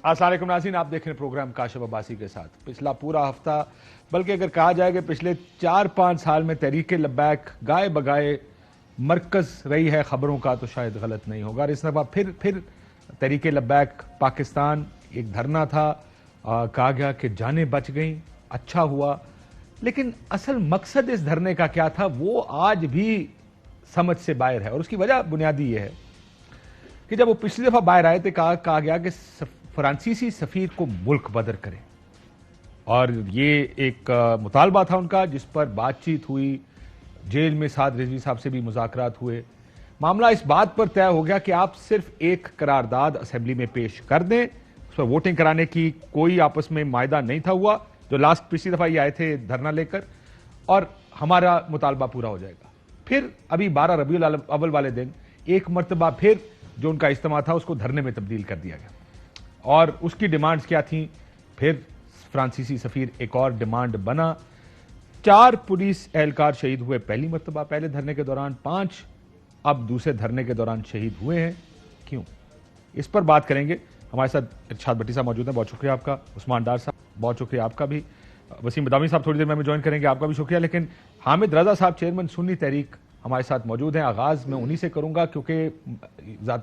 السلام علیکم ناظرین، آپ دیکھ رہے ہیں پروگرام کاشف عباسی کے ساتھ۔ پچھلا پورا ہفتہ بلکہ اگر کہا جائے کہ پچھلے 4-5 سال میں تحریک لبیک گائے بگائے مرکز رہی ہے خبروں کا، تو شاید غلط نہیں ہوگا۔ اور اس دفعہ پھر تحریک لبیک پاکستان ایک دھرنا تھا، کہا گیا کہ جانیں بچ گئیں، اچھا ہوا، لیکن اصل مقصد اس دھرنے کا کیا تھا وہ آج بھی سمجھ سے باہر ہے۔ اور اس کی وجہ بنیادی یہ ہے کہ جب وہ پچھلی دفعہ باہر آئے تھے کہا گیا کہ فرانسیسی سفیر کو ملک بدر کریں، اور یہ ایک مطالبہ تھا ان کا جس پر بات چیت ہوئی، جیل میں سعد رضوی صاحب سے بھی مذاکرات ہوئے۔ معاملہ اس بات پر طے ہو گیا کہ آپ صرف ایک قرارداد اسمبلی میں پیش کر دیں، اس پر ووٹنگ کرانے کی کوئی آپس میں معاہدہ نہیں تھا ہوا، جو لاسٹ پچھلی دفعہ یہ آئے تھے دھرنا لے کر، اور ہمارا مطالبہ پورا ہو جائے گا۔ پھر ابھی 12 ربیع الاول والے دن ایک مرتبہ پھر جو ان کا اجتماع تھا اس کو دھرنے میں تبدیل کر دیا گیا، اور اس کی ڈیمانڈز کیا تھیں؟ پھر فرانسیسی سفیر ایک اور ڈیمانڈ بنا۔ 4 پولیس اہلکار شہید ہوئے پہلی مرتبہ پہلے دھرنے کے دوران، 5 اب دوسرے دھرنے کے دوران شہید ہوئے ہیں، کیوں؟ اس پر بات کریں گے۔ ہمارے ساتھ ارشاد بھٹی صاحب موجود ہیں، بہت شکریہ آپ کا۔ عثمان ڈار صاحب بہت شکریہ آپ کا بھی۔ وسیم بدامی صاحب تھوڑی دیر میں ہمیں جوائن کریں گے، آپ کا بھی شکریہ۔ لیکن حامد رضا صاحب چیئرمین سنی تحریک ہمارے ساتھ موجود ہیں۔ آغاز میں انہی سے کروں گا کیونکہ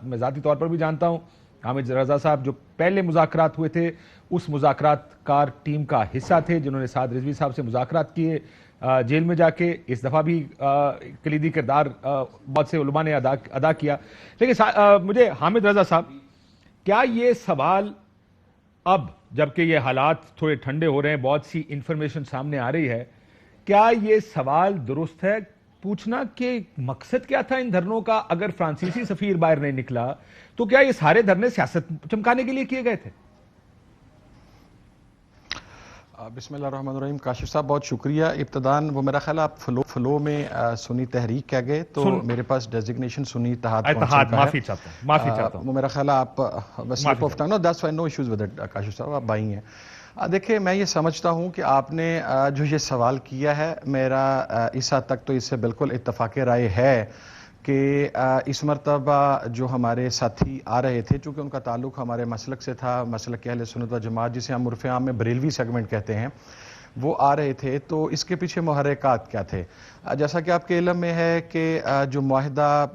میں ذاتی طور پر بھی جانتا ہوں حامد رضا صاحب جو پہلے مذاکرات ہوئے تھے اس مذاکرات کار ٹیم کا حصہ تھے، جنہوں نے سعد رضوی صاحب سے مذاکرات کیے جیل میں جا کے۔ اس دفعہ بھی کلیدی کردار بہت سے علماء نے ادا کیا۔ لیکن مجھے حامد رضا صاحب، کیا یہ سوال اب جبکہ یہ حالات تھوڑے ٹھنڈے ہو رہے ہیں، بہت سی انفارمیشن سامنے آ رہی ہے، کیا یہ سوال درست ہے پوچھنا کہ مقصد کیا تھا ان دھرنوں کا؟ اگر فرانسیسی سفیر باہر نہیں نکلا تو کیا یہ سارے دھرنے سیاست چمکانے کے لیے کیے گئے تھے؟ بسم اللہ الرحمن الرحیم۔ کاشف صاحب بہت شکریہ۔ ابتداً وہ میرا خیال آپ فلو میں سنی تحریک کہہ گئے تو میرے پاس ڈیزگنیشن سنی اتحاد معافی چاہتا ہوں۔ وہ میرا خیال آپ slip of tongue, that's why no issues with it Kashif صاحب، آپ بھائی ہیں۔ دیکھیں میں یہ سمجھتا ہوں کہ آپ نے جو یہ سوال کیا ہے، میرا اس حد تک تو اس سے بالکل اتفاق رائے ہے کہ اس مرتبہ جو ہمارے ساتھی آ رہے تھے، چونکہ ان کا تعلق ہمارے مسلک سے تھا، مسلک اہل سنت و جماعت جسے ہم عرف عام میں بریلوی سیگمنٹ کہتے ہیں، وہ آ رہے تھے، تو اس کے پیچھے محرکات کیا تھے؟ جیسا کہ آپ کے علم میں ہے کہ جو معاہدہ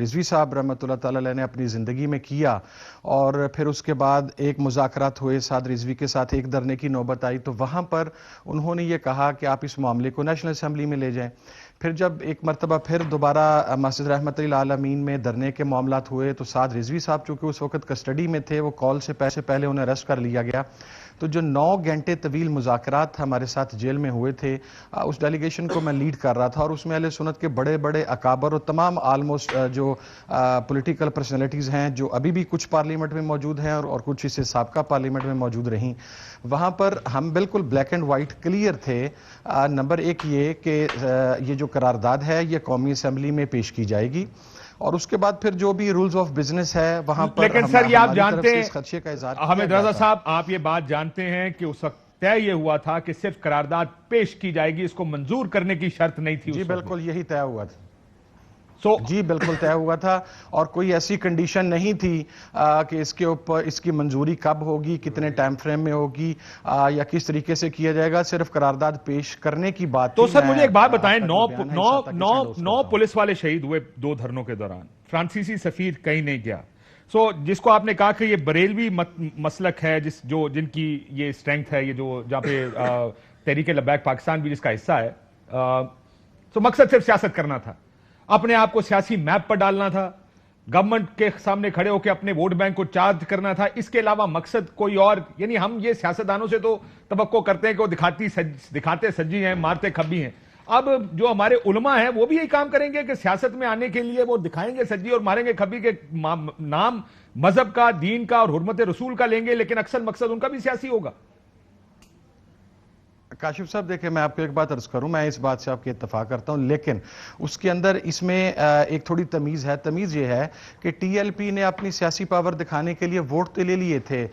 رضوی صاحب رحمۃ اللہ تعالی علیہ نے اپنی زندگی میں کیا، اور پھر اس کے بعد ایک مذاکرات ہوئے سعد رضوی کے ساتھ، ایک دھرنے کی نوبت آئی، تو وہاں پر انہوں نے یہ کہا کہ آپ اس معاملے کو نیشنل اسمبلی میں لے جائیں۔ پھر جب ایک مرتبہ پھر دوبارہ مسجد رحمت للعالمین میں دھرنے کے معاملات ہوئے تو سعد رضوی صاحب چونکہ اس وقت کسٹڈی میں تھے، وہ کال سے پہلے انہیں اریسٹ کر لیا گیا، تو جو 9 گھنٹے طویل مذاکرات ہمارے ساتھ جیل میں ہوئے تھے، اس ڈیلیگیشن کو میں لیڈ کر رہا تھا، اور اس میں اہل سنت کے بڑے بڑے اکابر اور تمام آلموسٹ جو پولیٹیکل پرسنالٹیز ہیں جو ابھی بھی کچھ پارلیمنٹ میں موجود ہیں اور کچھ اس سے سابقہ پارلیمنٹ میں موجود رہیں، وہاں پر ہم بالکل بلیک اینڈ وائٹ کلیئر تھے۔ نمبر 1 یہ کہ یہ جو قرارداد ہے یہ قومی اسمبلی میں پیش کی جائے گی، اور اس کے بعد پھر جو بھی رولز آف بزنس ہے وہاں پر لیکن سر یہ آپ جانتے ہیں خدشے کا اظہار حامد رضا صاحب، آپ یہ بات جانتے ہیں کہ اس وقت طے یہ ہوا تھا کہ صرف قرارداد پیش کی جائے گی، اس کو منظور کرنے کی شرط نہیں تھی؟ جی بالکل یہی طے ہوا تھا، جی بالکل طے ہوا تھا، اور کوئی ایسی کنڈیشن نہیں تھی کہ اس کے اوپر اس کی منظوری کب ہوگی، کتنے ٹائم فریم میں ہوگی، یا کس طریقے سے کیا جائے گا، صرف قرارداد پیش کرنے کی بات۔ تو سر مجھے ایک بات بتائیں، 9 پولیس والے شہید ہوئے 2 دھرنوں کے دوران، فرانسیسی سفیر کہیں نہیں گیا، جس کو آپ نے کہا کہ یہ بریلوی مسلک ہے، جن کی یہ اسٹرینگتھ ہے، یہ جو جہاں پہ تحریک لبیک پاکستان بھی جس کا حصہ ہے، مقصد صرف سیاست کرنا تھا، اپنے آپ کو سیاسی میپ پر ڈالنا تھا، گورنمنٹ کے سامنے کھڑے ہو کے اپنے ووٹ بینک کو چارج کرنا تھا، اس کے علاوہ مقصد کوئی اور؟ یعنی ہم یہ سیاستدانوں سے تو توقع کرتے ہیں کہ وہ دکھاتے سجی ہیں، مارتے کھبی ہیں، اب جو ہمارے علماء ہیں وہ بھی یہی کام کریں گے کہ سیاست میں آنے کے لیے وہ دکھائیں گے سجی اور ماریں گے کھبی کے نام مذہب کا، دین کا اور حرمت رسول کا لیں گے، لیکن اکثر مقصد ان کا بھی سیاسی ہوگا؟ کاشف صاحب دیکھیں میں آپ کو ایک بات عرض کروں، میں اس بات سے آپ کے اتفاق کرتا ہوں، لیکن اس کے اندر اس میں ایک تھوڑی تمیز ہے۔ تمیز یہ ہے کہ ٹی ایل پی نے اپنی سیاسی پاور دکھانے کے لیے ووٹ تو لے لیے تھے،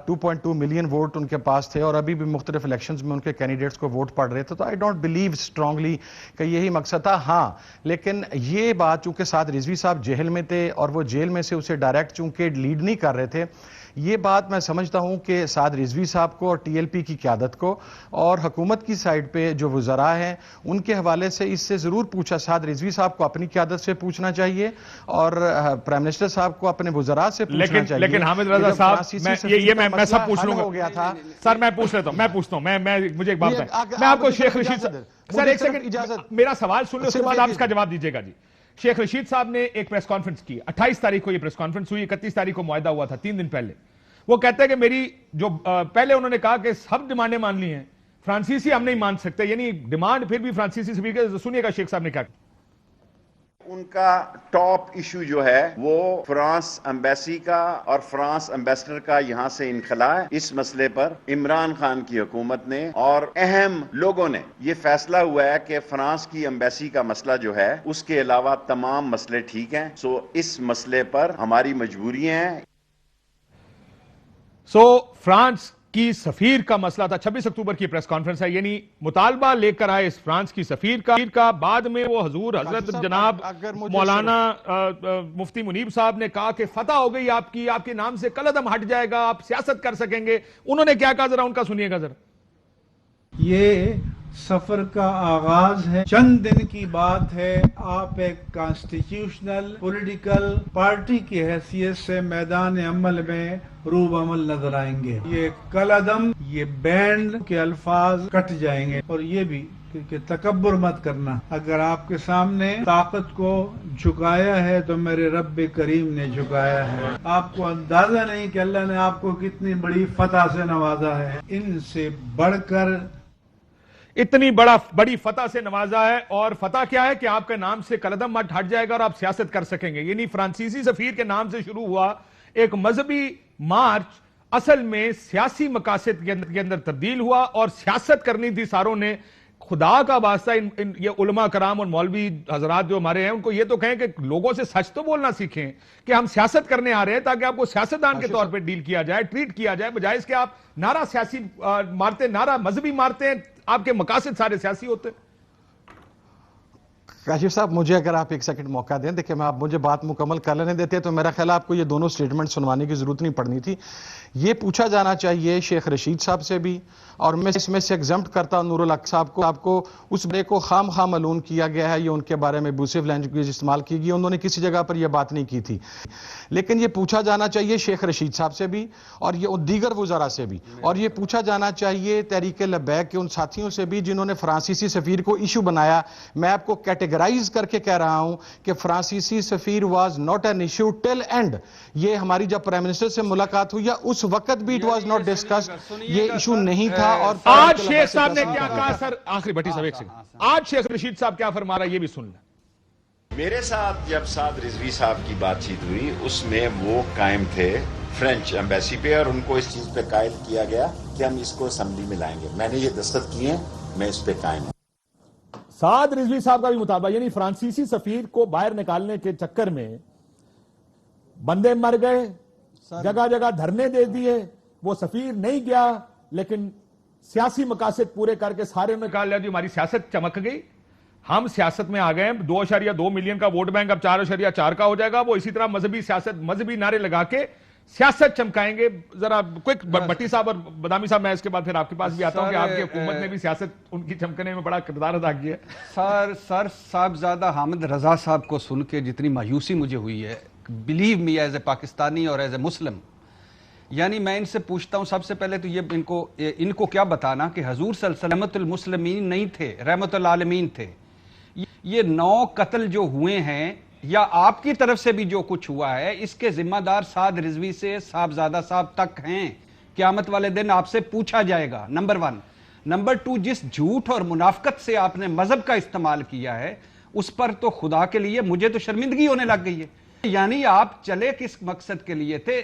2.2 ملین ووٹ ان کے پاس تھے، اور ابھی بھی مختلف الیکشنز میں ان کے کینڈیڈیٹس کو ووٹ پڑ رہے تھے، تو آئی ڈونٹ بلیو اسٹرانگلی کہ یہی مقصد تھا۔ ہاں لیکن یہ بات چونکہ سعد رضوی صاحب جیل میں تھے اور وہ جیل میں سے اسے ڈائریکٹ چونکہ لیڈ نہیں کر رہے تھے، یہ بات میں سمجھتا ہوں کہ سعد رضوی صاحب کو اور ٹی ایل پی کی قیادت کو اور حکومت کی سائڈ پہ جو وزراء ہیں ان کے حوالے سے اس سے ضرور پوچھا. سعد رضوی صاحب کو اپنی قیادت سے پوچھنا چاہیے اور پرائم منسٹر صاحب کو اپنے وزراء سے پوچھنا چاہیے. لیکن حامد رضا صاحب یہ میں سب پوچھ لوں گا سر. میں پوچھ لیتا ہوں, میں پوچھتا ہوں, مجھے ایک بات ہے, میں آپ کو شیخ رشید سر ایک سیکنڈ میرا سوال سن لیں, اس کے بعد آپ اس کا جواب دیجیے گا. جی, شیخ رشید صاحب نے ایک پریس کانفرنس کی, 28 تاریخ کو یہ پریس کانفرنس ہوئی, 31 تاریخ کو معاہدہ ہوا تھا 3 دن پہلے. وہ کہتے ہیں کہ میری جو پہلے انہوں نے کہا کہ سب ڈیمانڈیں مان لی ہیں, فرانسیسی ہم نہیں مان سکتے, یعنی ڈیمانڈ پھر بھی فرانسیسی سپیکر. سنیے گا شیخ صاحب نے کیا. ان کا ٹاپ ایشو جو ہے وہ فرانس ایمبیسی کا اور فرانس ایمبیسڈر کا یہاں سے انخلا ہے. اس مسئلے پر عمران خان کی حکومت نے اور اہم لوگوں نے یہ فیصلہ ہوا ہے کہ فرانس کی ایمبیسی کا مسئلہ جو ہے اس کے علاوہ تمام مسئلے ٹھیک ہیں. سو اس مسئلے پر ہماری مجبوریاں ہیں. فرانس کی سفیر کا مسئلہ تھا. 26 اکتوبر کی پریس کانفرنس ہے, یعنی مطالبہ لے کر آئے اس فرانس کی سفیر کا. بعد میں وہ حضرت جناب مولانا مفتی منیب صاحب نے کہا کہ فتح ہو گئی آپ کے نام سے قلم ہٹ جائے گا, آپ سیاست کر سکیں گے. انہوں نے کیا کہا, ذرا ان کا سنیے گا ذرا. یہ سفر کا آغاز ہے, چند دن کی بات ہے. آپ ایک کانسٹیٹیوشنل پولیٹیکل پارٹی کی حیثیت سے میدان عمل میں روب عمل نظر آئیں گے. یہ کالعدم, یہ بینڈ کے الفاظ کٹ جائیں گے. اور یہ بھی کہ تکبر مت کرنا, اگر آپ کے سامنے طاقت کو جھکایا ہے تو میرے رب کریم نے جھکایا ہے. آپ کو اندازہ نہیں کہ اللہ نے آپ کو کتنی بڑی فتح سے نوازا ہے. ان سے بڑھ کر اتنی بڑی فتح سے نوازا ہے, اور فتح کیا ہے کہ آپ کے نام سے قلم ہٹ جائے گا اور آپ سیاست کر سکیں گے. یعنی فرانسیسی سفیر کے نام سے شروع ہوا ایک مذہبی مارچ اصل میں سیاسی مقاصد کے اندر تبدیل ہوا, اور سیاست کرنی تھی ساروں نے. خدا کا واسطہ یہ علماء کرام اور مولوی حضرات جو ہمارے ہیں ان کو یہ تو کہیں کہ لوگوں سے سچ تو بولنا سیکھیں کہ ہم سیاست کرنے آ رہے ہیں, تاکہ آپ کو سیاستدان کے طور پہ ڈیل کیا جائے, ٹریٹ کیا جائے, بجائے اس کے آپ نعرہ سیاسی مارتے, نعرہ مذہبی مارتے ہیں. آپ کے مقاصد سارے سیاسی ہوتے ہیں. کاشف صاحب, مجھے اگر آپ ایک سیکنڈ موقع دیں, دیکھیں میں آپ مجھے بات مکمل کر لینے دیتے تو میرا خیال آپ کو یہ دونوں سٹیٹمنٹ سنوانے کی ضرورت نہیں پڑنی تھی. یہ پوچھا جانا چاہیے شیخ رشید صاحب سے بھی, اور میں اس میں سے ایگزمپٹ کرتا ہوں نور الحق صاحب کو. آپ کو اس بے کو خام ملعون کیا گیا ہے, یہ ان کے بارے میں ابوسف لینگویج استعمال کی گئی, انہوں نے کسی جگہ پر یہ بات نہیں کی تھی. لیکن یہ پوچھا جانا چاہیے شیخ رشید صاحب سے بھی اور یہ دیگر وزراء سے بھی, اور یہ پوچھا جانا چاہیے تحریک لبیک کے ان ساتھیوں سے بھی جنہوں نے فرانسیسی سفیر کو ایشو بنایا. میں آپ کو کیٹیگرائز کر کے کہہ رہا ہوں کہ فرانسیسی سفیر was not an issue till and. یہ ہماری جب پرائم منسٹر سے ملاقات ہوئی اس وقت بھی اٹ واز ناٹ ڈسکسڈ, یہ ایشو نہیں تھا. اور آج شیخ صاحب نے کیا کہا سر, آخری بھٹی صاحب ایک سیکنڈ, آج شیخ رشید صاحب کیا فرما رہا ہے یہ بھی سن لیں. میرے ساتھ جب سعد رضوی صاحب کی بات چیت ہوئی اس میں وہ قائم تھے فرینچ ایمبیسی پہ, اور ان کو اس چیز پہ قائل کیا گیا کہ ہم اس کو اسمبلی میں لائیں گے. میں نے یہ دستخط کیے ہیں, میں اس پہ قائم ہوں. سعد رضوی صاحب کا بھی مطالبہ, یعنی فرانسیسی سفیر کو باہر نکالنے کے چکر میں بندے مر گئے, جگہ جگہ دھرنے دے دیے, وہ سفیر نہیں گیا, لیکن سیاسی مقاصد پورے کر کے سارے نے کہا جی ہماری سیاست چمک گئی, ہم سیاست میں آ گئے, 2.2 ملین کا ووٹ بینک اب 4.4 کا ہو جائے گا. وہ اسی طرح مذہبی سیاست, مذہبی نعرے لگا کے سیاست چمکائیں گے. ذرا کوئک بٹی صاحب اور بدامی صاحب, میں اس کے بعد پھر آپ کے پاس بھی آتا ہوں کہ آپ کی حکومت نے بھی سیاست ان کی چمکنے میں بڑا کردار ادا کیا ہے. سر صاحبزادہ حامد رضا صاحب کو سن کے جتنی مایوسی مجھے ہوئی ہے, believe me as a Pakistani اور ایز اے مسلم, یعنی میں ان سے پوچھتا ہوں سب سے پہلے تو یہ ان کو کیا بتانا کہ حضور صلی اللہ علیہ وسلم رحمت المسلمین نہیں تھے, رحمت العالمین تھے. یہ 9 قتل جو ہوئے ہیں یا آپ کی طرف سے بھی جو کچھ ہوا ہے, اس کے ذمہ دار سعد رضوی سے صاحبزادہ صاحب تک ہیں. قیامت والے دن آپ سے پوچھا جائے گا, نمبر 1. نمبر 2, جس جھوٹ اور منافقت سے آپ نے مذہب کا استعمال کیا ہے اس پر تو خدا کے لیے مجھے تو شرمندگی ہونے لگ گئی ہے. یعنی آپ چلے کس مقصد کے لیے تھے,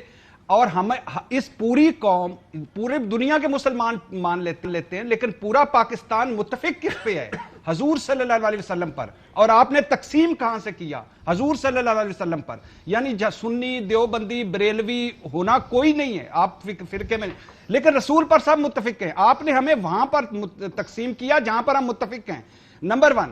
اور ہمیں اس پوری قوم, پورے دنیا کے مسلمان مان لیتے ہیں, لیکن پورا پاکستان متفق کس پہ ہے, حضور صلی اللہ علیہ وسلم پر. اور آپ نے تقسیم کہاں سے کیا, حضور صلی اللہ علیہ وسلم پر. یعنی سنی, دیوبندی, بریلوی ہونا کوئی نہیں ہے آپ فرقے میں, لیکن رسول پر سب متفق ہیں. آپ نے ہمیں وہاں پر تقسیم کیا جہاں پر ہم متفق ہیں. نمبر 1,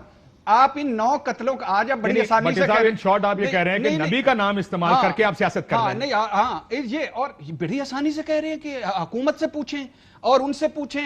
آپ ان 9 قتلوں کا آج آپ بڑی آسانی سے ان شارٹ آپ یہ کہہ رہے ہیں کہ نبی کا نام استعمال کر کے آپ سیاست کر رہے ہیں. نہیں ہاں یہ اور بڑی آسانی سے کہہ رہے ہیں کہ حکومت سے پوچھیں اور ان سے پوچھیں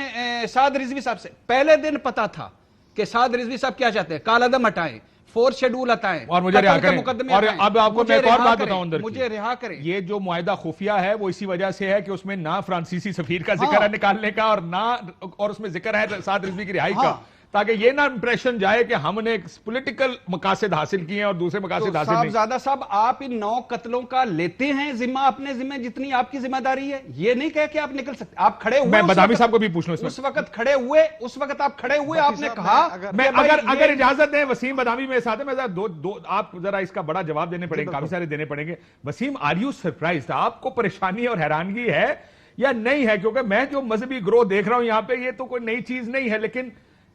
سعد رضوی صاحب سے. پہلے دن پتا تھا کہ سعد رضوی صاحب کیا چاہتے ہیں, کالعدم ہٹائیں, 4 شیڈول ہٹائیں اور مجھے رہا کریں. اور اب آپ کو میں ایک اور بات بتاؤں اندر مجھے رہا کریں. یہ جو معاہدہ خفیہ ہے وہ اسی وجہ سے ہے کہ اس میں نہ فرانسیسی سفیر کا ذکر ہے نکالنے کا اور اس میں ذکر ہے سعد رضوی کی رہائی کا, تاکہ یہ نہ امپریشن جائے کہ ہم نے پولیٹیکل مقاصد حاصل کیے ہیں اور دوسرے مقاصد حاصل نہیں. صاحبزادہ صاحب آپ ان 9 قتلوں کا لیتے ہیں ذمہ اپنے ذمہ جتنی آپ کی ذمہ داری ہے, یہ نہیں کہہ کہ آپ نکل سکتے. آپ کھڑے ہوئے, میں بدامی صاحب کو بھی پوچھ لوں اس وقت کھڑے ہوئے, اس وقت آپ کھڑے ہوئے, آپ نے کہا میں اگر اجازت دیں وسیم بدامی میرے ساتھ ہے, میں آپ ذرا اس کا بڑا جواب دینے پڑیں گے, کافی سارے دینے پڑیں گے. وسیم, آر یو سرپرائزڈ, آپ کو پریشانی اور حیرانگی ہے یا نہیں ہے؟ کیونکہ میں جو مذہبی گروہ دیکھ رہا ہوں یہاں پہ, یہ تو کوئی نئی چیز نہیں ہے, لیکن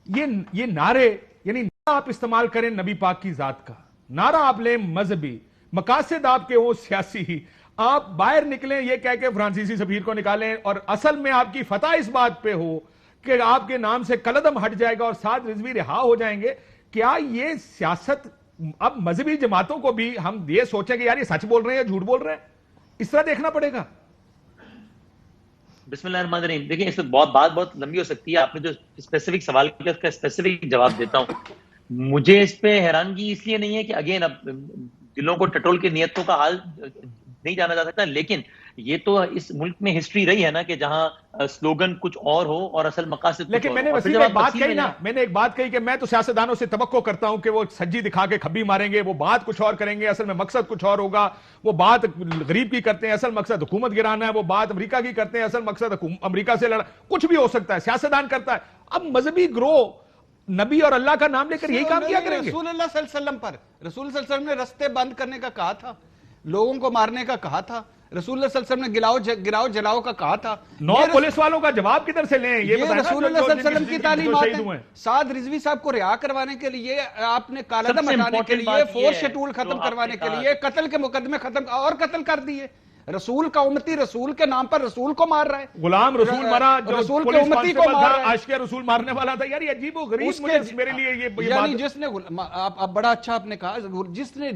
یہ نعرے, یعنی نعرہ آپ استعمال کریں نبی پاک کی ذات کا, نعرہ آپ لیں مذہبی, مقاصد آپ کے ہوں سیاسی, آپ باہر نکلیں یہ کہہ کے فرانسیسی سفیر کو نکالیں, اور اصل میں آپ کی فتح اس بات پہ ہو کہ آپ کے نام سے قلعدم ہٹ جائے گا اور سعد رضوی رہا ہو جائیں گے. کیا یہ سیاست اب مذہبی جماعتوں کو بھی ہم یہ سوچیں کہ یار یہ سچ بول رہے ہیں یا جھوٹ بول رہے ہیں, اس طرح دیکھنا پڑے گا؟ بسم اللہ الرحمن الرحیم. دیکھیں اس میں بات لمبی ہو سکتی ہے, آپ نے جو اسپیسیفک سوال کیا اس کا اسپیسیفک جواب دیتا ہوں. مجھے اس پہ حیرانگی اس لیے نہیں ہے کہ اگین اب دلوں کو ٹٹول کے نیتوں کا حال نہیں جانا جا سکتا, لیکن یہ تو اس ملک میں ہسٹری رہی ہے نا کہ جہاں سلوگن کچھ اور ہو اور اصل مقاصد. لیکن میں نے وسیم ایک بات کہی نا, میں نے ایک بات کہی کہ میں تو سیاستدانوں سے توقع کرتا ہوں کہ وہ سجی دکھا کے کھبی ماریں گے, وہ بات کچھ اور کریں گے, اصل میں مقصد کچھ اور ہوگا. وہ بات غریب کی کرتے ہیں, اصل مقصد حکومت گرانا ہے. وہ بات امریکہ کی کرتے ہیں, اصل مقصد امریکہ سے لڑا. کچھ بھی ہو سکتا ہے, سیاستدان کرتا ہے. اب مذہبی گروہ نبی اور اللہ کا نام لے کر یہی کام کیا کریں گے. رسول اللہ صلی اللہ علیہ وسلم پر, رسول صلی اللہ علیہ وسلم نے رستے بند کرنے کا کہا تھا, لوگوں کو مارنے کا کہا تھا. رسول اللہ صلی اللہ علیہ وسلم نے گراؤ جلاؤ کا کہا تھا. 9 پولیس والوں کا جواب کدھر سے لیں؟ یہ رسول اللہ صلی اللہ علیہ وسلم کی تعلیمات ہیں. سعد رضوی صاحب کو رہا کروانے کے لیے, آپ نے کالعدم ہٹانے کے لیے, 4 شیڈول ختم کروانے کے لیے, قتل کے مقدمے ختم اور قتل کر دیے. رسول کا امتی رسول کے نام پر رسول کو مار رہا ہے. غلام رسول مرا, جو رسول کے امتی کو مار رہا ہے, عاشق رسول مارنے والا تھا. یار یہ عجیب و غریب میرے لیے یہ یعنی جس نے آپ بڑا اچھا آپ نے کہا,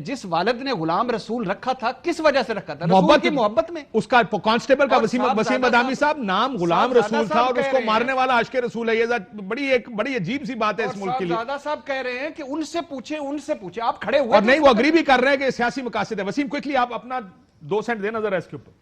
جس والد نے غلام رسول رکھا تھا کس وجہ سے رکھا تھا؟ رسول کی محبت میں. اس کا کانسٹیبل کا وسیم بدامی صاحب نام غلام رسول تھا اور اس کو مارنے والا عاشق رسول ہے. یہ بڑی عجیب سی بات ہے اس ملک کے لیے. صاحبزادہ صاحب کہہ رہے ہیں کہ ان سے پوچھیں. آپ کھڑے ہوئے اور نہیں, وہ اگری بھی کر رہے ہیں کہ سیاسی مقاصد ہے. وسیم کوئکلی آپ اپنا 2 سینٹ دینا ذرا اس کے اوپر.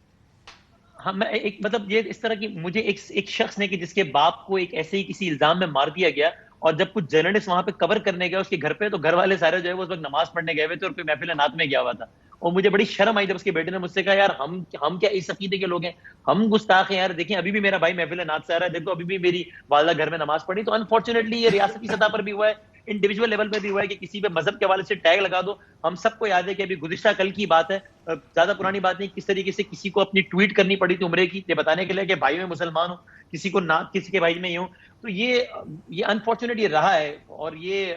ہاں, میں ایک مطلب یہ اس طرح کی مجھے ایک شخص نے کہ جس کے باپ کو ایک ایسے ہی کسی الزام میں مار دیا گیا, اور جب کچھ جرنلسٹ وہاں پہ کور کرنے گئے اس کے گھر پہ, تو گھر والے سارے جو ہے وہ اس وقت نماز پڑھنے گئے ہوئے تھے اور کوئی محفل نعت میں گیا ہوا تھا. اور مجھے بڑی شرم آئی جب اس کے بیٹے نے مجھ سے کہا یار ہم کیا اس عقیدے کے لوگ ہیں, ہم گستاخ ہیں یار. دیکھیں ابھی بھی میرا بھائی محفل نعت سے آ رہا ہے, دیکھو ابھی بھی میری والدہ گھر میں نماز پڑھی. تو انفارچونیٹلی یہ ریاستی سطح پر بھی ہوا ہے, انڈیویجول لیول پہ بھی ہوا ہے کہ کسی پہ مذہب کے حوالے سے ٹیگ لگا دو. ہم سب کو یاد ہے کہ ابھی گزشتہ کل کی بات ہے, زیادہ پرانی بات نہیں, کس طریقے سے کسی کو اپنی ٹویٹ کرنی پڑی تھی عمرے کی, یہ بتانے کے لیے کہ بھائی میں مسلمان ہوں, کسی کو نہ کسی کے بھائی میں ہوں. تو یہ انفارچونیٹ یہ رہا ہے. اور یہ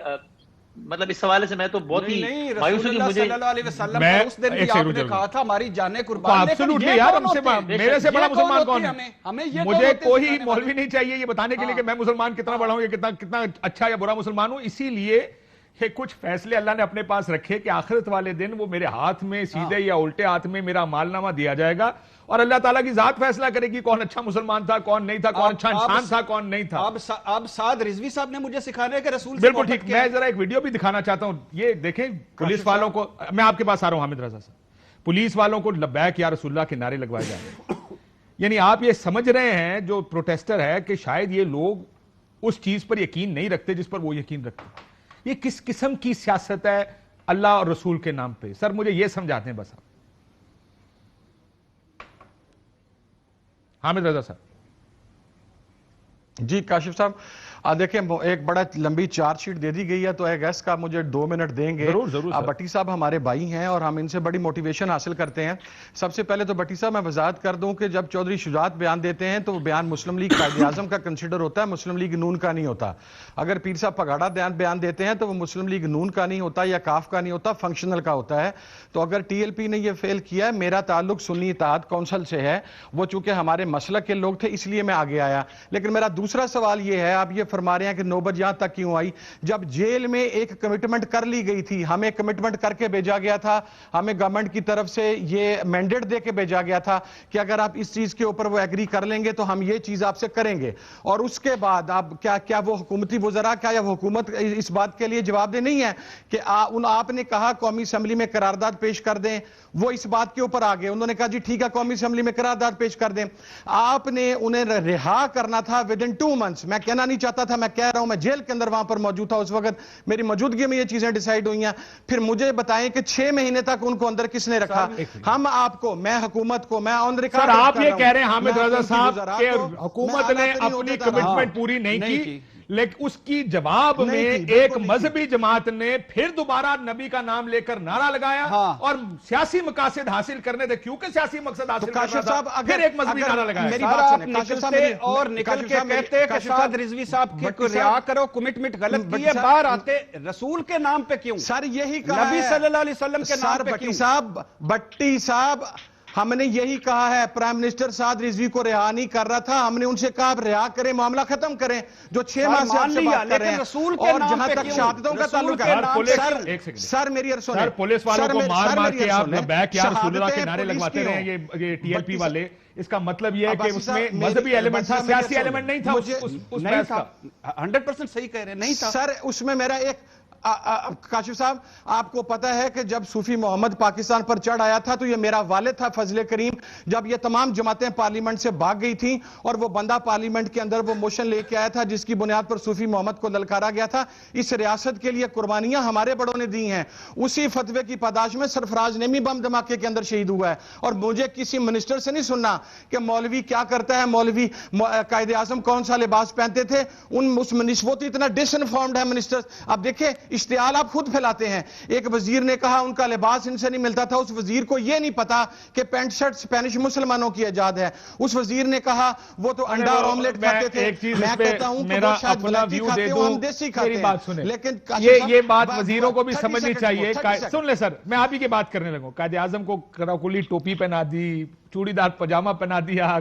مطلب اس حوالے سے میں تو بہت ہی مایوس ہوں کہ مجھے صلی اللہ علیہ وسلم پر اس دن بھی آپ نے کہا تھا ہماری جانیں قربان. ایبسولوٹلی یار, میرے سے بڑا مسلمان کون ہے؟ مجھے کوئی مولوی نہیں چاہیے یہ بتانے کے لیے کہ میں مسلمان کتنا بڑا ہوں, یا کتنا اچھا یا برا مسلمان ہوں. اسی لیے کہ کچھ فیصلے اللہ نے اپنے پاس رکھے کہ آخرت والے دن وہ میرے ہاتھ میں سیدھے یا الٹے ہاتھ میں میرا مال نامہ دیا جائے گا, اور اللہ تعالیٰ کی ذات فیصلہ کرے گی کون اچھا مسلمان تھا, کون نہیں تھا, کون اچھا انسان تھا, کون نہیں تھا. اب سعد رضوی صاحب نے مجھے سکھانا ہے کہ رسول سے بالکل ٹھیک. میں ذرا ایک ویڈیو بھی دکھانا چاہتا ہوں. یہ دیکھیں پولیس والوں کو, میں آپ کے پاس آ رہا ہوں حامد رضا صاحب, پولیس والوں کو لبیک یا رسول اللہ کے نعرے لگوائے جا رہے ہیں. یعنی آپ یہ سمجھ رہے ہیں جو پروٹیسٹر ہے کہ شاید یہ لوگ اس چیز پر یقین نہیں رکھتے جس پر وہ یقین رکھتے ہیں. یہ کس قسم کی سیاست ہے اللہ اور رسول کے نام پہ؟ سر مجھے یہ سمجھاتے ہیں بس آپ. حامد رضا صاحب. جی کاشف صاحب, دیکھیں ایک بڑا لمبی چارج شیٹ دے دی گئی ہے, تو ایک گیس کا مجھے 2 منٹ دیں گے. ضرور. بٹی صاحب ہمارے بھائی ہیں اور ہم ان سے بڑی موٹیویشن حاصل کرتے ہیں. سب سے پہلے تو بٹی صاحب میں وضاحت کر دوں کہ جب چودھری شجاعت بیان دیتے ہیں تو وہ بیان مسلم لیگ قائد اعظم کا کنسیڈر ہوتا ہے, مسلم لیگ نون کا نہیں ہوتا. اگر پیر صاحب پگاڑا بیان دیتے ہیں تو وہ مسلم لیگ نون کا نہیں ہوتا یا کاف کا نہیں ہوتا, فنکشنل کا ہوتا ہے. تو اگر ٹی ایل پی نے یہ فیل کیا ہے, میرا تعلق سنی اتحاد کونسل سے ہے, وہ چونکہ ہمارے مسلک کے لوگ تھے اس لیے میں آگے آیا. لیکن میرا دوسرا سوال یہ ہے, آپ یہ فرما رہے ہیں کہ نوبت یہاں تک کیوں آئی؟ جب جیل میں ایک کمٹمنٹ کر لی گئی تھی، ہمیں کمٹمنٹ کر کے بھیجا گیا تھا، ہمیں گورنمنٹ کی طرف سے یہ مینڈیٹ دے کے بھیجا گیا تھا کہ اگر آپ اس چیز کے اوپر وہ ایگری کر لیں گے تو ہم یہ چیز آپ سے کریں گے، اور اس کے بعد آپ کیا وہ حکومتی وزراء کیا یا حکومت اس بات کے لیے جواب دہ نہیں ہے کہ آپ نے کہا قومی اسمبلی میں قرارداد پیش کر دیں، وہ اس بات کے اوپر آگے انہوں نے کہا جی ٹھیک ہے قومی اسمبلی میں قرارداد پیش کر دیں، آپ نے انہیں رہا کرنا تھا within 2 months۔ میں کہنا نہیں چاہتا تھا، میں کہہ رہا ہوں میں جیل کے اندر وہاں پر موجود تھا، اس وقت میری موجودگی میں یہ چیزیں ڈیسائیڈ ہوئی ہیں۔ پھر مجھے بتائیں کہ 6 مہینے تک ان کو اندر کس نے رکھا؟ ہم آپ کو، میں حکومت کو، میں آن ریکارڈ سر آپ یہ کہہ رہے ہیں حامد رضا صاحب کہ حکومت نے اپنی کمٹمنٹ پوری نہیں کی، لیکن اس کی جواب میں ایک مذہبی جماعت نے پھر دوبارہ نبی کا نام لے کر نعرہ لگایا اور سیاسی مقاصد حاصل کرنے تھے، کیونکہ سیاسی مقصد حاصل کرنا تھا، پھر ایک مذہبی نعرہ لگایا۔ میری سر بات آپ سنیں، نکلتے اور نکل کے کہتے کہ سعد رضوی صاحب کی رہا کرو، کمٹمنٹ غلط کی ہے، باہر آتے رسول کے نام پہ کیوں؟ سر یہی کہا ہے نبی صلی اللہ علیہ وسلم کے نام پہ کیوں؟ بٹی صاحب ہم نے یہی کہا ہے، پرائم منسٹر سعد رضوی کو رہا نہیں کر رہا تھا، ہم نے ان سے کہا آپ رہا کریں، معاملہ ختم کریں، جو 6 ماہ سے آپ سے بات کر رہے ہیں، اور جہاں تک شہادتوں کا تعلق ہے۔ سر میری عرض سنیں، سر پولیس والوں کو مار مار کے آپ بیک یا رسول اللہ کے نعرے لگواتے رہے ہیں یہ ٹی ایل پی والے، اس کا مطلب یہ ہے کہ اس میں مذہبی ایلیمنٹ تھا، سیاسی ایلیمنٹ نہیں تھا، اس بحث کا 100% صحیح کہہ رہے ہیں، نہیں تھا سر۔ اس میں میرا ایک کاشف صاحب آپ کو پتا ہے کہ جب صوفی محمد پاکستان پر چڑھ آیا تھا تو یہ میرا والد تھا فضل کریم، جب یہ تمام جماعتیں پارلیمنٹ سے بھاگ گئی تھیں اور وہ بندہ پارلیمنٹ کے اندر وہ موشن لے کے آیا تھا جس کی بنیاد پر صوفی محمد کو للکارا گیا تھا۔ اس ریاست کے لیے قربانیاں ہمارے بڑوں نے دی ہیں، اسی فتوے کی پاداش میں سرفراز نعیمی بم دھماکے کے اندر شہید ہوا ہے، اور مجھے کسی منسٹر سے نہیں سننا کہ مولوی کیا کرتا ہے، مولوی قائد اعظم کون سا لباس پہنتے تھے، وہ تو اتنا ڈس انفارمڈ ہے منسٹر۔ اب دیکھیں اشتعال آپ خود پھیلاتے ہیں، ایک وزیر نے کہا ان کا لباس ان سے نہیں ملتا تھا، اس وزیر کو یہ نہیں پتا کہ پینٹ شرٹ اسپینش مسلمانوں کی ایجاد ہے، اس وزیر نے کہا وہ تو انڈا اور آملیٹ کھاتے تھے، میں کہتا ہوں کہ وہ شاید بلاتی کھاتے ہوں، ہم دیسی کھاتے ہیں، لیکن یہ بات وزیروں کو بھی سمجھنی چاہیے۔ سن لیں سر، میں آپ ہی کی بات کرنے لگوں، قائد اعظم کو کراکلی ٹوپی پہنا دی، چوڑی دار پجامہ پہنا دیا،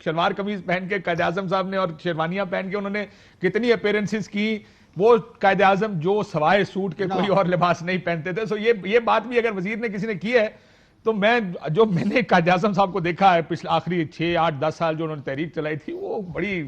شلوار قمیض پہن کے قائد اعظم صاحب نے اور شیروانیاں پہن کے انہوں نے کتنی اپیرنسز کی، وہ قائد اعظم جو سوائے سوٹ کے کوئی اور لباس نہیں پہنتے تھے۔ سو یہ بات بھی اگر وزیر نے کسی نے کی ہے تو میں نے قائد اعظم صاحب کو دیکھا ہے پچھلے آخری 6 8 10 سال جو انہوں نے تحریک چلائی تھی، وہ بڑی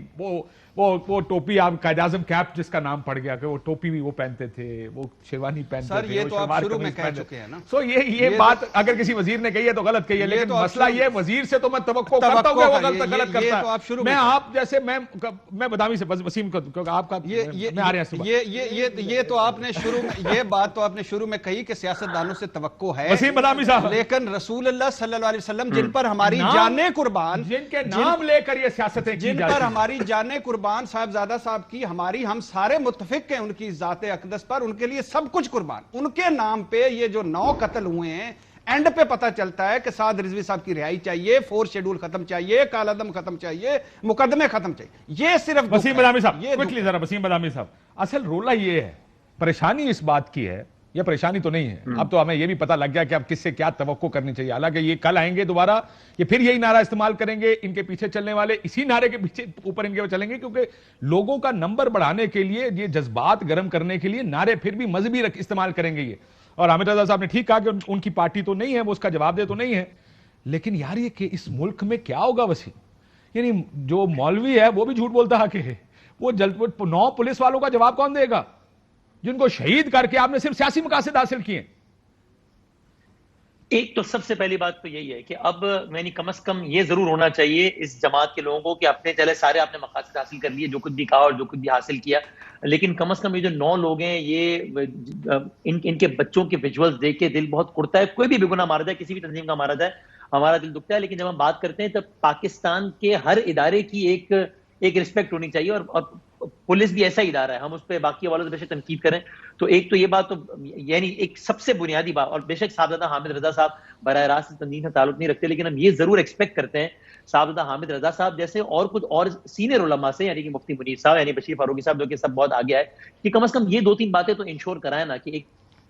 وہ ٹوپی، آپ قائد اعظم کیپ جس کا نام پڑ گیا کہ وہ ٹوپی بھی وہ پہنتے تھے، وہ شیروانی پہنتے تھے، سر یہ تو آپ شروع میں کہہ چکے ہیں نا۔ سو یہ بات اگر کسی وزیر نے کہی ہے تو غلط کہی ہے، لیکن مسئلہ یہ وزیر سے تو میں توقع کرتا ہوں کہ وہ غلط کرتا ہے۔ میں آپ جیسے میں بدامی سے وسیم کو کیونکہ آپ کا میں آ رہے ہیں صبح، یہ تو آپ نے شروع میں یہ بات تو آپ نے شروع میں کہی کہ سیاستدانوں سے توقع ہے، وسیم بدامی صاحب، لیکن رسول اللہ صلی اللہ علیہ وسلم جن پر ہماری جانیں قربان، جن کے نام لے کر یہ سیاستیں کی جن پر ہماری جانیں قربان صاحبزادہ صاحب کی، ہم سارے متفق ہیں ان کی ذات اقدس پر، ان کے لیے سب کچھ قربان، ان کے نام پہ یہ جو 9 قتل ہوئے ہیں، اینڈ پہ پتہ چلتا ہے کہ سعد رضوی صاحب کی رہائی چاہیے، 4 شیڈول ختم چاہیے، کالعدم ختم چاہیے، مقدمے ختم چاہیے۔ یہ صرف وسیم بدامی صاحب کوئکلی ذرا، وسیم بدامی صاحب اصل رولہ یہ ہے، پریشانی اس بات کی ہے، یہ پریشانی تو نہیں ہے، اب تو ہمیں یہ بھی پتہ لگ گیا کہ اب کس سے کیا توقع کرنی چاہیے، حالانکہ یہ کل آئیں گے دوبارہ، یہ پھر یہی نعرہ استعمال کریں گے، ان کے پیچھے چلنے والے اسی نعرے کے پیچھے اوپر ان کے چلیں گے، کیونکہ لوگوں کا نمبر بڑھانے کے لیے، یہ جذبات گرم کرنے کے لیے نعرے پھر بھی مذہبی استعمال کریں گے یہ۔ اور حامد رضا صاحب نے ٹھیک کہا کہ ان کی پارٹی تو نہیں ہے، وہ اس کا جواب دے تو نہیں ہے، لیکن یار یہ کہ اس ملک میں کیا ہوگا وسیم، یعنی جو مولوی ہے وہ بھی جھوٹ بولتا ہے کہ وہ 9 پولیس والوں کا جواب کون دے گا جن کو شہید کر کے آپ نے صرف سیاسی مقاصد حاصل کیے؟ ایک تو سب سے پہلی بات تو یہی ہے کہ اب یعنی کم از کم یہ ضرور ہونا چاہیے اس جماعت کے لوگوں کو کہ اپنے چلے سارے آپ نے مقاصد حاصل کر لیے، جو کچھ بھی کہا اور جو کچھ بھی حاصل کیا، لیکن کم از کم یہ جو 9 لوگ ہیں، یہ ان کے بچوں کے ویژولز دیکھ کے دل بہت اڑتا ہے۔ کوئی بھی بے گناہ مارا جائے، کسی بھی تنظیم کا مارا جائے، ہمارا دل دکھتا ہے، لیکن جب ہم بات کرتے ہیں تب پاکستان کے ہر ادارے کی ایک رسپیکٹ ہونی چاہیے، اور پولیس بھی ایسا ادارہ ہے، ہم اس پہ باقی والوں سے بے شک تنقید کریں تو ایک تو یہ بات تو یعنی ایک سب سے بنیادی بات، اور بے شک صاحبزادہ حامد رضا صاحب براہ راست تنظیم سے تعلق نہیں رکھتے، لیکن ہم یہ ضرور ایکسپیکٹ کرتے ہیں صاحبزادہ حامد رضا صاحب جیسے اور کچھ اور سینئر علماء سے، یعنی کہ مفتی منیر صاحب، یعنی بشیر فاروقی صاحب، جو کہ سب بہت آگے آئے، کہ کم از کم یہ 2-3 باتیں تو انشور کرائیں نا کہ ایک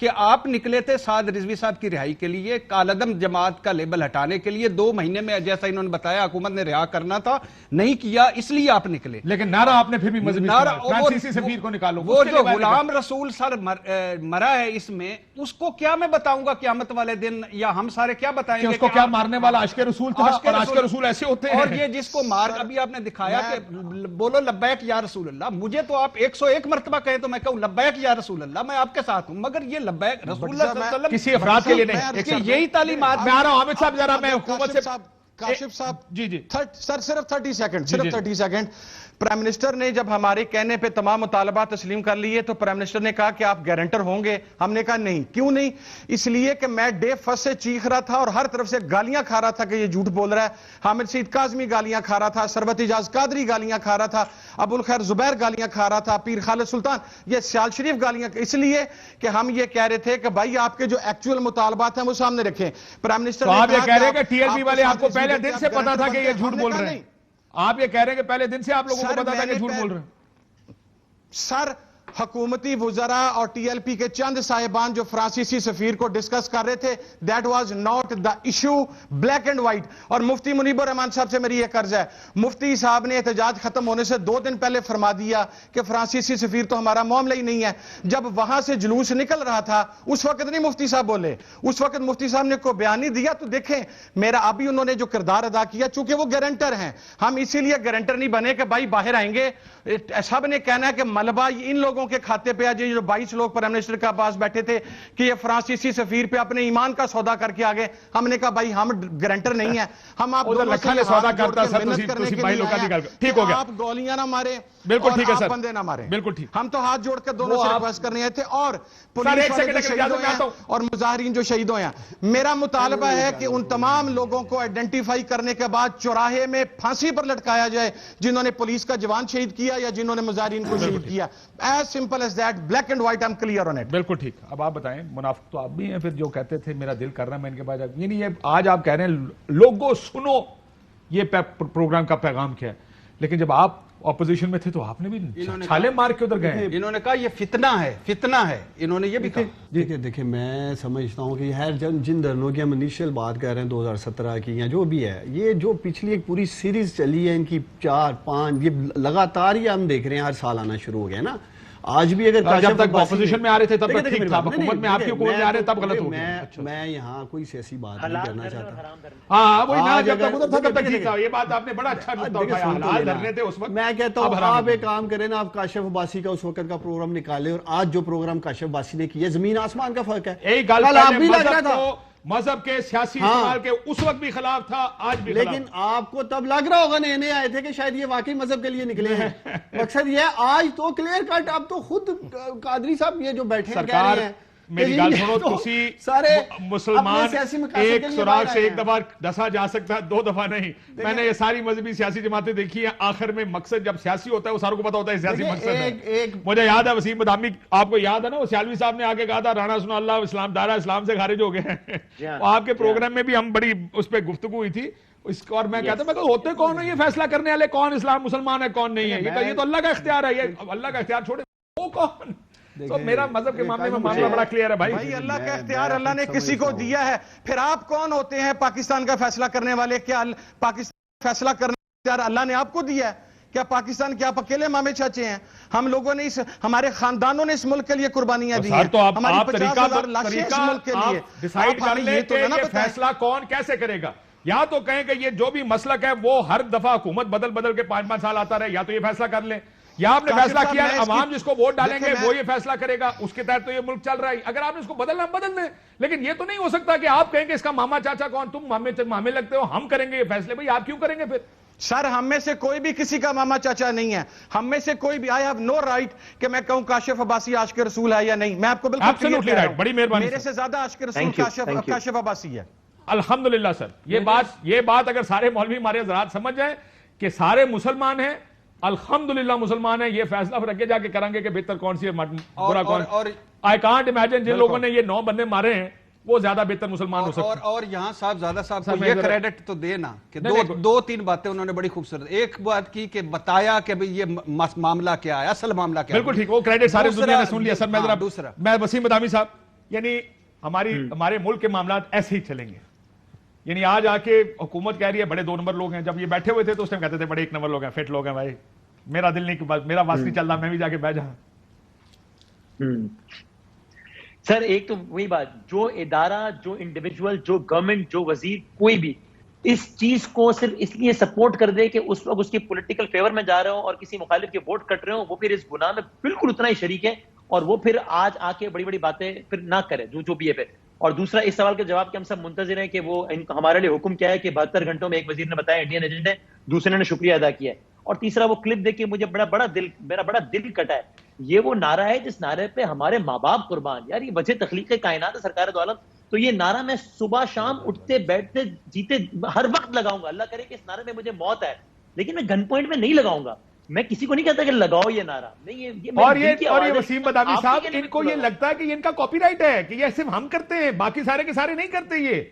کہ آپ نکلے تھے سعد رضوی صاحب کی رہائی کے لیے، کالعدم جماعت کا لیبل ہٹانے کے لیے، 2 مہینے میں جیسا انہوں نے بتایا حکومت نے رہا کرنا تھا، نہیں کیا، اس لیے آپ نکلے. لیکن نعرہ آپ نے پھر بھی مذہبی فرانسیسی سفیر کو نکالو. وہ جو غلام رسول سر مرا ہے اس میں، اس کو کیا میں بتاؤں گا قیامت والے دن، یا ہم سارے کیا بتائیں گے اس کو کیا مارنے والا عاشق رسول تھا، اور عاشق رسول ایسے ہوتے ہیں. اور یہ جس کو مار ابھی آپ نے دکھایا کہ بولو لبیک یا رسول اللہ، مجھے تو آپ 101 مرتبہ کہیں تو میں کہوں لبیک یا رسول اللہ، میں آپ کے ساتھ ہوں، مگر یہ لبیک رسول اللہ صلی اللہ علیہ وسلم کسی افراد کے لیے نہیں. یہی تعلیمات. میں آ رہا ہوں حامد صاحب، ذرا میں حکومت سے کاشف صاحب جی سر صرف 30 سیکنڈ. پرائم منسٹر نے جب ہمارے کہنے پہ تمام مطالبات تسلیم کر لیے تو پرائم منسٹر نے کہا کہ آپ گارنٹر ہوں گے. ہم نے کہا نہیں. کیوں نہیں؟ اس لیے کہ میں ڈے فرسٹ سے چیخ رہا تھا اور ہر طرف سے گالیاں کھا رہا تھا کہ یہ جھوٹ بول رہا ہے. حامد سعید کاظمی گالیاں کھا رہا تھا، ثروت اجاز قادری گالیاں کھا رہا تھا، ابو الخیر زبیر گالیاں کھا رہا تھا، پیر خالد سلطان، یہ سیال شریف گالیاں، اس لیے کہ ہم یہ کہہ رہے تھے کہ بھائی آپ کے جو ایکچوئل مطالبات ہیں وہ سامنے رکھیں. پرائم منسٹر آپ یہ کہہ رہے ہیں کہ ٹی ایل پی والے آپ کو پہلے دن سے پتا تھا کہ یہ جھوٹ بول رہے ہیں. آپ یہ کہہ رہے ہیں کہ پہلے دن سے آپ لوگوں کو پتا تھا کہ جھوٹ بول رہے ہیں. سر حکومتی وزراء اور ٹی ایل پی کے چند صاحبان جو فرانسیسی سفیر کو ڈسکس کر رہے تھے، that was not the issue, black and white. اور مفتی منیب الرحمان صاحب سے میری یہ عرض ہے، مفتی صاحب نے احتجاج ختم ہونے سے 2 دن پہلے فرما دیا کہ فرانسیسی سفیر تو ہمارا معاملہ ہی نہیں ہے. جب وہاں سے جلوس نکل رہا تھا اس وقت نہیں مفتی صاحب بولے، اس وقت مفتی صاحب نے کوئی بیان نہیں دیا. تو دیکھیں میرا ابھی انہوں نے جو کردار ادا کیا، چونکہ وہ گارنٹر ہیں، ہم اسی لیے گارنٹر نہیں بنے کہ بھائی باہر آئیں گے سب نے کہنا ہے کہ ملبہ ان لوگوں کے کھاتے پہ آجائے. جو 22 لوگ پرائم منسٹر کے پاس بیٹھے تھے کہ یہ فرانسیسی سفیر پہ اپنے ایمان کا سودا کر کے آگے. ہم نے کہا بھائی ہم گارنٹر نہیں ہیں، ہم آپ دونوں سے ہاتھ جوڑ کے محنت کرنے کے لیے آئے ہیں. آپ گولیاں نہ مارے اور آپ بندے نہ مارے. ہم تو ہاتھ جوڑ کے دونوں سے ریکویسٹ کرنے آئے تھے. اور پولیس والے جو شہید ہوئے ہیں اور مظاہرین جو شہید ہوئے ہیں، میرا مطالبہ ہے کہ ان تمام لوگوں کو آئیڈینٹیفائی کرنے کے بعد چوراہے میں پھانسی پر لٹکایا جائے جنہوں نے پولیس کا جوان شہید کیا یا جنہوں نے مظاہرین کو شہید کیا. As simple as that, black and white, I'm clear on it. بالکل ٹھیک. اب آپ بتائیں، منافق تو آپ بھی ہیں پھر جو کہتے تھے میرا دل کر رہا ہے میں ان کے بعد، یعنی یہ آج آپ کہہ رہے ہیں لوگوں سنو یہ پروگرام کا پیغام کیا ہے، لیکن جب آپ اپوزیشن میں تھے تو آپ نے بھی چھالے مار کے ادھر گئے. انہوں نے کہا یہ فتنہ ہے، فتنہ ہے، انہوں نے یہ بھی کہا. دیکھیں میں سمجھتا ہوں کہ ہر جن دھرنوں کی ہم انیشیل بات کر رہے ہیں 2017 کی یا جو بھی ہے، یہ جو پچھلی ایک پوری سیریز چلی ہے ان کی 4-5، یہ لگاتار ہی ہم دیکھ رہے ہیں ہر سال آنا شروع ہو گیا نا. آج بھی اگر جب تک اپوزیشن میں آ رہے تھے تب تک ٹھیک تھا، حکومت میں آپ کی حکومت میں آ رہے تب غلط ہو گیا. میں یہاں کوئی سیاسی بات نہیں کرنا چاہتا. ہاں وہی نا، جب تک ادھر تھا تب تک ٹھیک تھا. یہ بات آپ نے بڑا اچھا نقطہ اٹھایا، حالات دھرنے تھے اس وقت. میں کہتا ہوں آپ ایک کام کریں نا، آپ کاشف عباسی کا اس وقت کا پروگرام نکالے اور آج جو پروگرام کاشف عباسی نے کیا، زمین آسمان کا فرق ہے. ایک گل آپ بھی لگ رہا تھا مذہب کے سیاسی استعمال کے اس وقت بھی خلاف تھا، آج بھی خلاف. لیکن آپ کو تب لگ رہا ہوگا نئے آئے تھے کہ شاید یہ واقعی مذہب کے لیے نکلے ہیں. مقصد یہ ہے آج تو کلیئر کٹ، اب تو خود قادری صاحب یہ جو بیٹھے ہیں کہہ رہے ہیں. میری گل سنو، تسی مسلمان ایک سراغ سے ایک دفعہ ڈسا جا سکتا ہے، 2 دفعہ نہیں. میں نے یہ ساری مذہبی سیاسی جماعتیں دیکھی ہیں، آخر میں مقصد جب سیاسی ہوتا ہے وہ ساروں کو پتا ہوتا ہے سیاسی مقصد ہے. مجھے یاد ہے وسیم بادامی، آپ کو یاد ہے نا، وہ سیالوی صاحب نے آگے کہا تھا رانا ثناء اللہ اسلام دارہ اسلام سے خارج ہو گئے ہیں. آپ کے پروگرام میں بھی ہم بڑی اس پہ گفتگو ہوئی تھی. اور میں کہتا ہوں میں ہوتے کون ہے یہ فیصلہ کرنے والے، کون اسلام مسلمان ہے کون نہیں ہے؟ یہ تو اللہ کا اختیار ہے. یہ اللہ کا اختیار چھوڑے وہ کون. تو میرا مذہب کے معاملے میں معاملہ بڑا کلیئر ہے بھائی. اللہ کا اختیار اللہ نے کسی کو دیا ہے. پھر آپ کون ہوتے ہیں پاکستان کا فیصلہ کرنے والے؟ کیا پاکستان فیصلہ کرنے کا اختیار اللہ نے آپ کو دیا ہے؟ کیا پاکستان کے آپ اکیلے مامے چاچے ہیں؟ ہم لوگوں نے ہمارے خاندانوں نے اس ملک کے لیے قربانیاں دی ہیں. ہماری 50,000 لاشیں اس ملک کے لیے. ڈیسائیڈ کر لیں کہ یہ فیصلہ کون کیسے کرے گا. یا تو کہیں کہ یہ جو بھی مسلک ہے وہ ہر دفعہ حکومت بدل کے 5-5 سال آتا رہے، یا تو یہ فیصلہ کر لیں. یا آپ نے فیصلہ کیا ہے عوام جس کو ووٹ ڈالیں گے وہ یہ فیصلہ کرے گا، اس کے تحت تو یہ ملک چل رہا ہے. اگر آپ نے اس کو بدلنا بدل دیں، لیکن یہ تو نہیں ہو سکتا کہ آپ کہیں کہ اس کا ماما چاچا کون، تم مامے لگتے ہو، ہم کریں گے یہ فیصلے. بھائی آپ کیوں کریں گے پھر؟ سر ہم میں سے کوئی بھی کسی کا ماما چاچا نہیں ہے. ہم میں سے کوئی بھی I have no right کہ میں کہوں کاشف عباسی عاشق رسول ہے یا نہیں. میں آپ کو بالکل Absolutely right. بڑی مہربانی. میرے سے زیادہ عاشق رسول کاشف عباسی ہے. الحمدللہ سر. یہ بات اگر سارے مولوی ہمارے حضرات سمجھ جائیں کہ سارے مسلمان ہیں، الحمدللہ مسلمان ہیں، یہ فیصلہ پھر اگے جا کے کریں گے کہ بہتر کون سی ہے برا کون. I can't imagine جن لوگوں نے یہ 9 بندے مارے ہیں وہ زیادہ بہتر مسلمان ہو سکتے ہیں. اور یہاں صاحب زیادہ صاحب کو یہ کریڈٹ تو دینا کہ 2-3 باتیں انہوں نے بڑی خوبصورت. ایک بات کی کہ بتایا کہ یہ معاملہ کیا ہے، اصل معاملہ کیا ہے. بالکل ٹھیک، وہ کریڈٹ سارے دنیا نے سن لیا. سر میں وسیم بادامی صاحب یعنی ہمارے ملک کے معاملات ایسے ہی چلیں گے. یعنی آج آ کے حکومت کہہ رہی ہے بڑے 2 نمبر لوگ ہیں, جب یہ بیٹھے ہوئے تھے تو اس ٹائم کہتے تھے بڑے 1 نمبر لوگ ہیں, فٹ لوگ ہیں. بھائی میرا دل نہیں, میرا واس نہیں چل رہا, میں بھی جا کے بیٹھ جاؤں. سر ایک تو وہی بات, جو ادارہ, جو انڈیویجول, جو گورنمنٹ, جو وزیر, کوئی بھی اس چیز کو صرف اس لیے سپورٹ کر دے کہ اس وقت اس کے پولیٹیکل فیور میں جا رہے ہوں اور کسی مخالف کے ووٹ کٹ رہے ہوں, وہ پھر اس گناہ میں بالکل اتنا ہی شریک ہے, اور وہ پھر آج آ کے بڑی بڑی باتیں پھر نہ کرے جو بھی ہے پھر. اور دوسرا اس سوال کے جواب کے ہم سب منتظر ہیں کہ وہ ہمارے لیے حکم کیا ہے کہ 72 گھنٹوں میں ایک وزیر نے بتایا انڈین ایجنٹ ہے, دوسرے نے شکریہ ادا کیا ہے. اور تیسرا وہ کلپ دیکھ کے مجھے میرا بڑا دل کٹا ہے. یہ وہ نعرہ ہے جس نعرے پہ ہمارے ماں باپ قربان. یار یہ وجہ تخلیق کائنات ہے سرکار دو عالم, تو یہ نعرہ میں صبح شام اٹھتے بیٹھتے جیتے ہر وقت لگاؤں گا. اللہ کرے کہ اس نعرے میں مجھے موت آئے, لیکن میں گن پوائنٹ میں نہیں لگاؤں گا. میں کسی کو نہیں کہتا کہ لگاؤ یہ نعرہ, نہیں. اور یہ وسیم بادامی صاحب, ان کو یہ لگتا ہے کہ یہ ان کا کاپی رائٹ ہے, کہ یہ صرف ہم کرتے ہیں, باقی سارے کے سارے نہیں کرتے.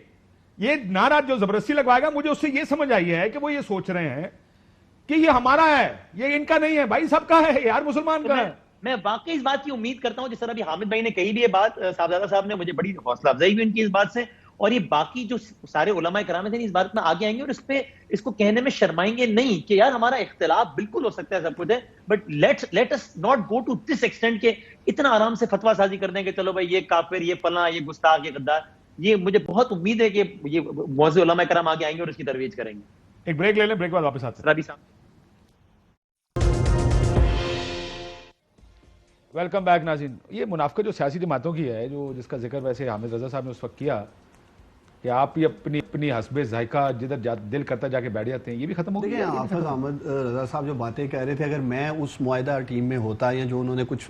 یہ نعرہ جو زبردستی لگوائے گا, مجھے اس سے یہ سمجھ آئی ہے کہ وہ یہ سوچ رہے ہیں کہ یہ ہمارا ہے, یہ ان کا نہیں ہے. بھائی سب کا ہے یار, مسلمان کا ہے. میں واقعی اس بات کی امید کرتا ہوں, جس طرح ابھی حامد بھائی نے کہی بھی یہ بات, صاحبزادہ صاحب نے, مجھے بڑی حوصلہ افزائی ہوئی ان کی اس بات سے, اور یہ باقی جو سارے علماء کرام ہیں اس بات میں آگے آئیں گے اور اس کو کہنے میں شرمائیں گے نہیں کہ یار ہمارا اختلاف بالکل ہو سکتا ہے, سب کچھ ہے, but let us not go to this extent کہ اتنا آرام سے فتویٰ سازی کر دیں کہ چلو بھائی یہ کافر, یہ فلاں, یہ گستاخ, یہ غدار. یہ مجھے بہت امید ہے کہ یہ معزز علماء کرام آگے آئیں گے اور اس کی ترویج کریں گے. ایک بریک لے لیں, بریک بعد واپس آتے ہیں. ربی صاحب ویلکم بیک ناظرین. یہ منافقت جو سیاسی جماعتوں کی ہے, جو جس کا ذکر ویسے حامد رضا صاحب نے اس وقت کیا کہ آپ ہی اپنی حسب ذائقہ جدھر دل کرتا جا کے بیٹھ جاتے ہیں, یہ بھی ختم ہو گیا. حافظ احمد رضا صاحب جو باتیں کہہ رہے تھے, اگر میں اس معاہدہ ٹیم میں ہوتا یا جو انہوں نے کچھ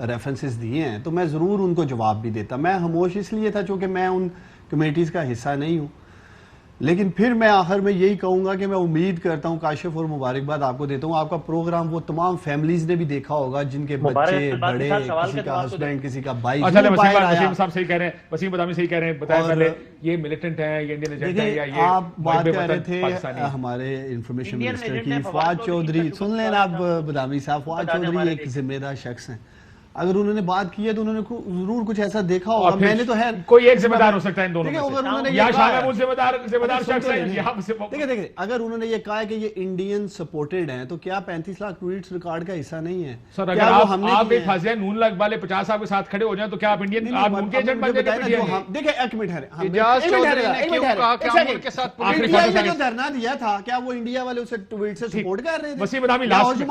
ریفرنسز دیے ہیں تو میں ضرور ان کو جواب بھی دیتا. میں خاموش اس لیے تھا چونکہ میں ان کمیٹیز کا حصہ نہیں ہوں. لیکن پھر میں آخر میں یہی کہوں گا کہ میں امید کرتا ہوں, کاشف اور مبارکباد آپ کو دیتا ہوں, آپ کا پروگرام وہ تمام فیملیز نے بھی دیکھا ہوگا جن کے بچے بڑے, کسی کا ہسبینڈ, کسی کا بھائی. وسیم صاحب صحیح کہہ رہے ہیں, وسیم بادامی صحیح کہہ رہے ہیں. بتائیں پہلے یہ ملیٹنٹ ہیں, یہ انڈین ایجنٹ ہیں, یا یہ آپ بات کر رہے تھے ہمارے انفارمیشن منسٹر کی, فواد چودھری. سن لیں آپ بادامی صاحب, فواد چودھری ایک ذمہ دار شخص ہیں. اگر انہوں نے بات کی ہے تو انہوں نے ضرور کچھ ایسا دیکھا ہوگا. میں نے تو ہے کوئی ایک ذمہ دار ہو سکتا ہے ان دونوں میں سے, یا شاہ محمود ذمہ دار شخص ہے. دیکھیں اگر انہوں نے یہ کہا ہے کہ یہ انڈین سپورٹڈ ہیں تو کیا 35 لاکھ ٹویٹس ریکارڈ کا حصہ نہیں ہے؟ سر اگر آپ ایک فاضیہ نون لاکھ والے 50 صاحب کے ساتھ کھڑے ہو جائیں تو کیا آپ انڈین, آپ ان کے ایجنٹ بن جائیں گے؟ دیکھیں ایک منٹ ہے, اجاز چودھری نے کیوں کہا کہ ہم ان کے ساتھ انڈیا نے جو دھرنا دیا تھا, کیا وہ انڈیا والے اسے ٹویٹ سے سپورٹ کر رہے تھے؟ وسیم بادامی لاسٹ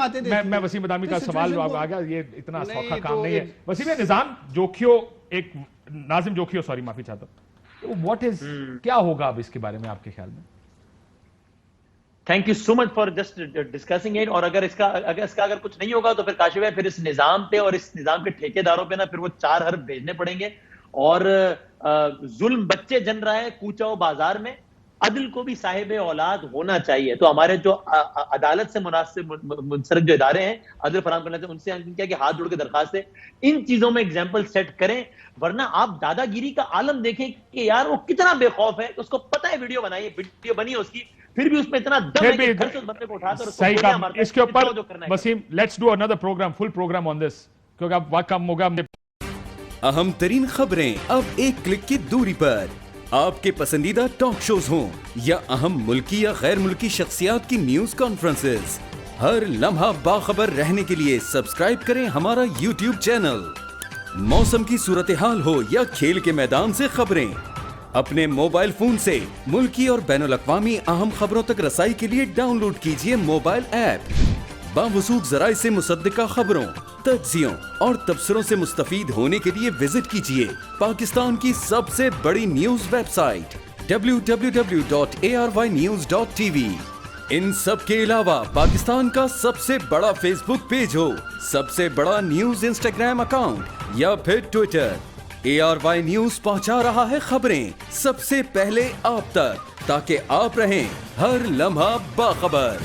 میں وسیم بادامی کا سوال آ گیا, یہ اتنا سوکھا کام نہیں ہے. وسیم نظام جوکھیو, ایک ناظم جوکھیو, سوری معافی چاہتا ہوں, واٹ از, کیا ہوگا اب اس کے بارے میں آپ کے خیال میں؟ Thank you so much for just discussing it. اور اگر اس کا اگر کچھ نہیں ہوگا تو پھر کاشف ہے, پھر اس نظام پہ اور اس نظام کے ٹھیکیداروں پہ نا پھر وہ 4 حرف بھیجنے پڑیں گے. اور ظلم بچے جن رہا ہے کوچہ و بازار میں, عدل کو بھی صاحب اولاد ہونا چاہیے. تو ہمارے جو عدالت سے منسلک جو ادارے ہیں عدل فراہم کرنے سے, ان سے کیا کہ ہاتھ جوڑ کے درخواست ہے ان چیزوں میں ایگزامپل سیٹ کریں. ورنہ آپ دادا گیری کا عالم دیکھیں کہ یار وہ کتنا بے خوف ہے, اس کو پتہ ہے ویڈیو بنائی ہے, ویڈیو بنی ہے اس کی, پھر بھی اس میں اتنا دم ہے کہ گھر سے اس بندے کو اٹھاتا اور صحیح کام. اس کے اوپر Wasim let's do another program, full program on this, کیونکہ اب وقت کم ہوگا. اہم ترین خبریں اب ایک کلک کی دوری پر, آپ کے پسندیدہ ٹاک شوز ہوں یا اہم ملکی یا غیر ملکی شخصیات کی نیوز کانفرنسز, ہر لمحہ باخبر رہنے کے لیے سبسکرائب کریں ہمارا YouTube چینل. موسم کی صورتحال ہو یا کھیل کے میدان سے خبریں, اپنے موبائل فون سے ملکی اور بین الاقوامی اہم خبروں تک رسائی کے لیے ڈاؤن لوڈ کیجیے موبائل ایپ. باوثوق ذرائع سے مصدقہ خبروں, تجزیوں اور تبصروں سے مستفید ہونے کے لیے وزٹ کیجیے پاکستان کی سب سے بڑی نیوز ویب سائٹ www.arYnews.tv. ان سب کے علاوہ پاکستان کا سب سے بڑا فیس بک پیج ہو, سب سے بڑا نیوز انسٹاگرام اکاؤنٹ یا پھر ٹویٹر, ARY نیوز پہنچا رہا ہے خبریں سب سے پہلے آپ تک, تاکہ آپ رہیں ہر لمحہ باخبر.